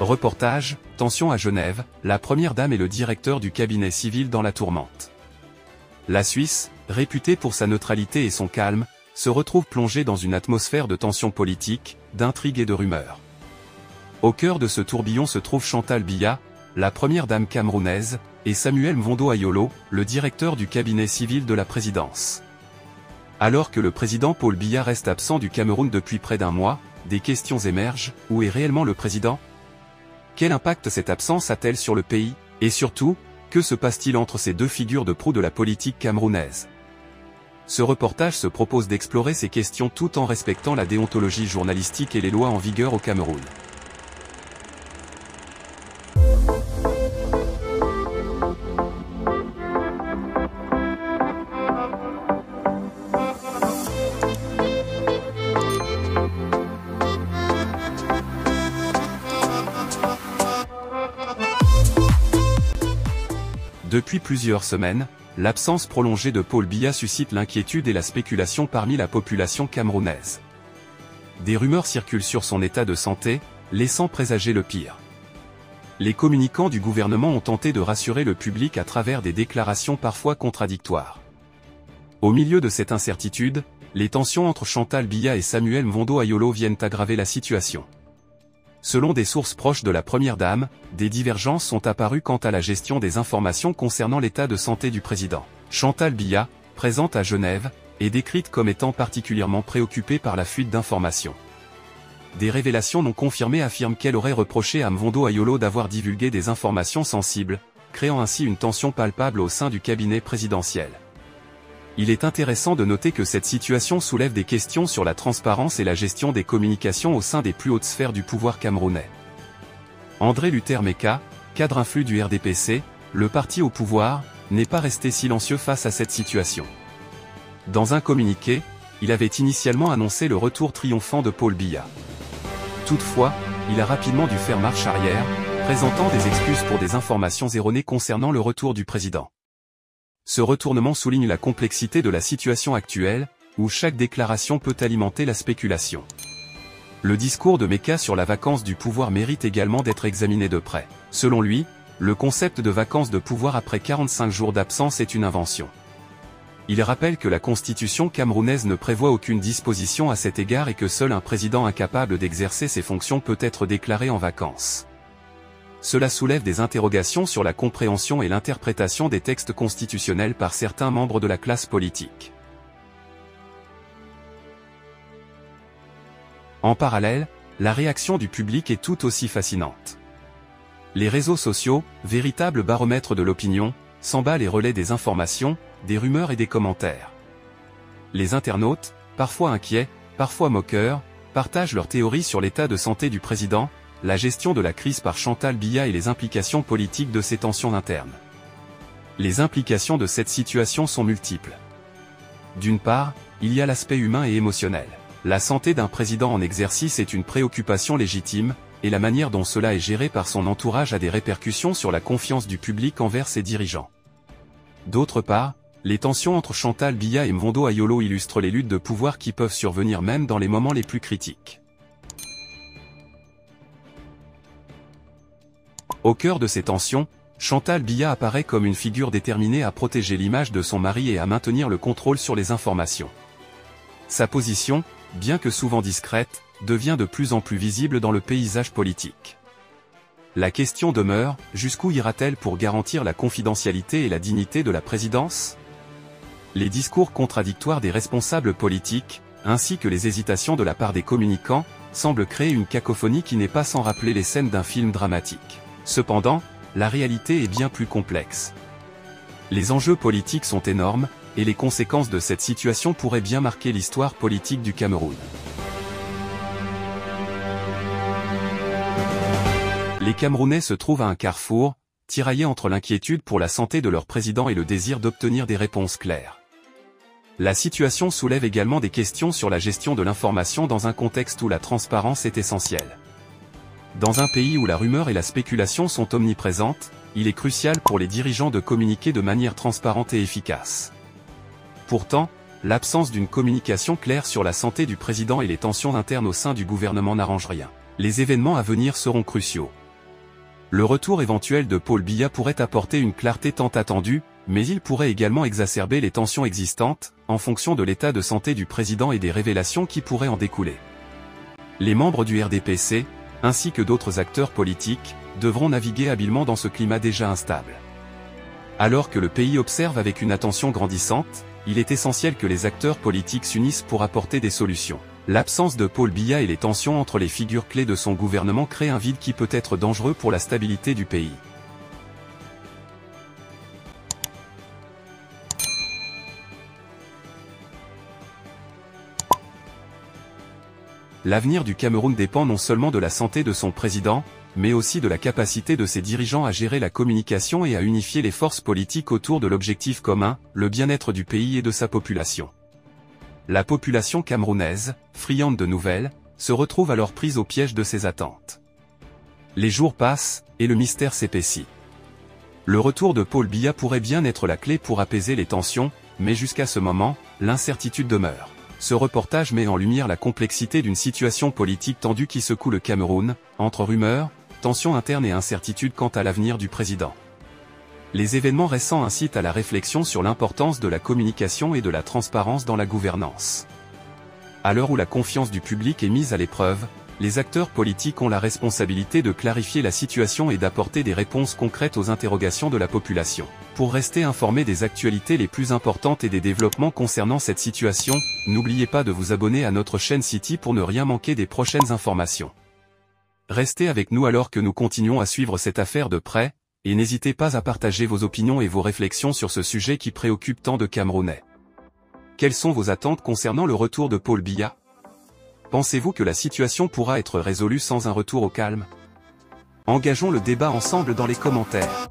Reportage, tension à Genève, la première dame et le directeur du cabinet civil dans la tourmente. La Suisse, réputée pour sa neutralité et son calme, se retrouve plongée dans une atmosphère de tension politique, d'intrigues et de rumeurs. Au cœur de ce tourbillon se trouve Chantal Biya, la première dame camerounaise, et Samuel Mvondo Ayolo, le directeur du cabinet civil de la présidence. Alors que le président Paul Biya reste absent du Cameroun depuis près d'un mois, des questions émergent. Où est réellement le président ? Quel impact cette absence a-t-elle sur le pays? Et surtout, que se passe-t-il entre ces deux figures de proue de la politique camerounaise? Ce reportage se propose d'explorer ces questions tout en respectant la déontologie journalistique et les lois en vigueur au Cameroun. Depuis plusieurs semaines, l'absence prolongée de Paul Biya suscite l'inquiétude et la spéculation parmi la population camerounaise. Des rumeurs circulent sur son état de santé, laissant présager le pire. Les communicants du gouvernement ont tenté de rassurer le public à travers des déclarations parfois contradictoires. Au milieu de cette incertitude, les tensions entre Chantal Biya et Samuel Mvondo Ayolo viennent aggraver la situation. Selon des sources proches de la première dame, des divergences sont apparues quant à la gestion des informations concernant l'état de santé du président. Chantal Biya, présente à Genève, est décrite comme étant particulièrement préoccupée par la fuite d'informations. Des révélations non confirmées affirment qu'elle aurait reproché à Mvondo Ayolo d'avoir divulgué des informations sensibles, créant ainsi une tension palpable au sein du cabinet présidentiel. Il est intéressant de noter que cette situation soulève des questions sur la transparence et la gestion des communications au sein des plus hautes sphères du pouvoir camerounais. André Luther Meka, cadre influent du RDPC, le parti au pouvoir, n'est pas resté silencieux face à cette situation. Dans un communiqué, il avait initialement annoncé le retour triomphant de Paul Biya. Toutefois, il a rapidement dû faire marche arrière, présentant des excuses pour des informations erronées concernant le retour du président. Ce retournement souligne la complexité de la situation actuelle, où chaque déclaration peut alimenter la spéculation. Le discours de Meka sur la vacance du pouvoir mérite également d'être examiné de près. Selon lui, le concept de vacance de pouvoir après 45 jours d'absence est une invention. Il rappelle que la constitution camerounaise ne prévoit aucune disposition à cet égard et que seul un président incapable d'exercer ses fonctions peut être déclaré en vacances. Cela soulève des interrogations sur la compréhension et l'interprétation des textes constitutionnels par certains membres de la classe politique. En parallèle, la réaction du public est tout aussi fascinante. Les réseaux sociaux, véritables baromètres de l'opinion, s'emballent et relaient des informations, des rumeurs et des commentaires. Les internautes, parfois inquiets, parfois moqueurs, partagent leurs théories sur l'état de santé du président, la gestion de la crise par Chantal Biya et les implications politiques de ces tensions internes. Les implications de cette situation sont multiples. D'une part, il y a l'aspect humain et émotionnel. La santé d'un président en exercice est une préoccupation légitime, et la manière dont cela est géré par son entourage a des répercussions sur la confiance du public envers ses dirigeants. D'autre part, les tensions entre Chantal Biya et Mvondo Ayolo illustrent les luttes de pouvoir qui peuvent survenir même dans les moments les plus critiques. Au cœur de ces tensions, Chantal Biya apparaît comme une figure déterminée à protéger l'image de son mari et à maintenir le contrôle sur les informations. Sa position, bien que souvent discrète, devient de plus en plus visible dans le paysage politique. La question demeure, jusqu'où ira-t-elle pour garantir la confidentialité et la dignité de la présidence? Les discours contradictoires des responsables politiques, ainsi que les hésitations de la part des communicants, semblent créer une cacophonie qui n'est pas sans rappeler les scènes d'un film dramatique. Cependant, la réalité est bien plus complexe. Les enjeux politiques sont énormes, et les conséquences de cette situation pourraient bien marquer l'histoire politique du Cameroun. Les Camerounais se trouvent à un carrefour, tiraillés entre l'inquiétude pour la santé de leur président et le désir d'obtenir des réponses claires. La situation soulève également des questions sur la gestion de l'information dans un contexte où la transparence est essentielle. Dans un pays où la rumeur et la spéculation sont omniprésentes, il est crucial pour les dirigeants de communiquer de manière transparente et efficace. Pourtant, l'absence d'une communication claire sur la santé du président et les tensions internes au sein du gouvernement n'arrangent rien. Les événements à venir seront cruciaux. Le retour éventuel de Paul Biya pourrait apporter une clarté tant attendue, mais il pourrait également exacerber les tensions existantes, en fonction de l'état de santé du président et des révélations qui pourraient en découler. Les membres du RDPC, ainsi que d'autres acteurs politiques, devront naviguer habilement dans ce climat déjà instable. Alors que le pays observe avec une attention grandissante, il est essentiel que les acteurs politiques s'unissent pour apporter des solutions. L'absence de Paul Biya et les tensions entre les figures clés de son gouvernement créent un vide qui peut être dangereux pour la stabilité du pays. L'avenir du Cameroun dépend non seulement de la santé de son président, mais aussi de la capacité de ses dirigeants à gérer la communication et à unifier les forces politiques autour de l'objectif commun, le bien-être du pays et de sa population. La population camerounaise, friande de nouvelles, se retrouve alors prise au piège de ces attentes. Les jours passent, et le mystère s'épaissit. Le retour de Paul Biya pourrait bien être la clé pour apaiser les tensions, mais jusqu'à ce moment, l'incertitude demeure. Ce reportage met en lumière la complexité d'une situation politique tendue qui secoue le Cameroun, entre rumeurs, tensions internes et incertitudes quant à l'avenir du président. Les événements récents incitent à la réflexion sur l'importance de la communication et de la transparence dans la gouvernance. À l'heure où la confiance du public est mise à l'épreuve, les acteurs politiques ont la responsabilité de clarifier la situation et d'apporter des réponses concrètes aux interrogations de la population. Pour rester informé des actualités les plus importantes et des développements concernant cette situation, n'oubliez pas de vous abonner à notre chaîne City pour ne rien manquer des prochaines informations. Restez avec nous alors que nous continuons à suivre cette affaire de près, et n'hésitez pas à partager vos opinions et vos réflexions sur ce sujet qui préoccupe tant de Camerounais. Quelles sont vos attentes concernant le retour de Paul Biya? Pensez-vous que la situation pourra être résolue sans un retour au calme? Engageons le débat ensemble dans les commentaires.